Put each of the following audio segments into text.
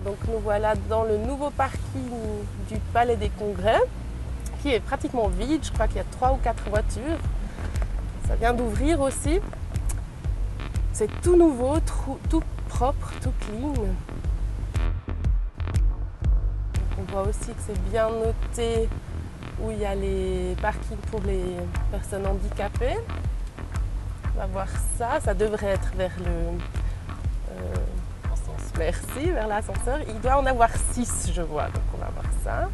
Donc nous voilà dans le nouveau parking du Palais des Congrès qui est pratiquement vide. Je crois qu'il y a 3 ou 4 voitures. Ça vient d'ouvrir aussi. C'est tout nouveau, tout propre, tout clean. On voit aussi que c'est bien noté où il y a les parkings pour les personnes handicapées. On va voir ça. Ça devrait être vers le... Merci, vers l'ascenseur. Il doit en avoir 6, je vois. Donc on va voir ça.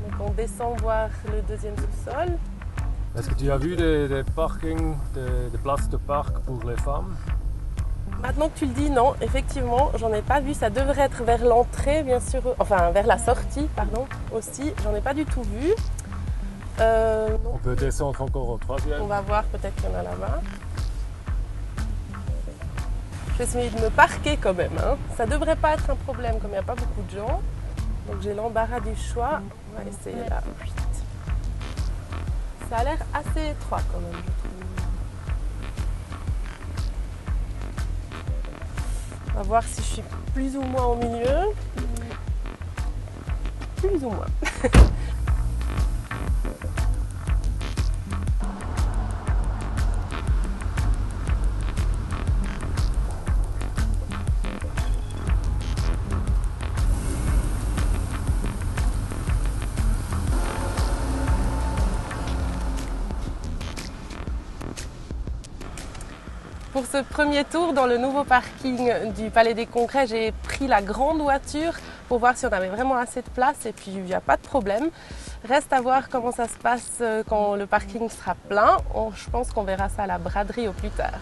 Donc on descend voir le deuxième sous-sol. Est-ce que tu as vu des parkings, des places de parc pour les femmes? Maintenant que tu le dis, non, effectivement, j'en ai pas vu. Ça devrait être vers l'entrée, bien sûr, enfin vers la sortie, pardon, aussi. J'en ai pas du tout vu. On peut descendre encore au troisième. On va voir, peut-être qu'il y en a là-bas. Je vais essayer de me parquer quand même. Hein. Ça devrait pas être un problème, comme il n'y a pas beaucoup de gens. Donc j'ai l'embarras du choix. On va essayer là. Ça a l'air assez étroit quand même, je trouve. On va voir si je suis plus ou moins au milieu. Plus ou moins. Pour ce premier tour dans le nouveau parking du Palais des Congrès, j'ai pris la grande voiture pour voir si on avait vraiment assez de place et puis il n'y a pas de problème. Reste à voir comment ça se passe quand le parking sera plein. Je pense qu'on verra ça à la braderie au plus tard.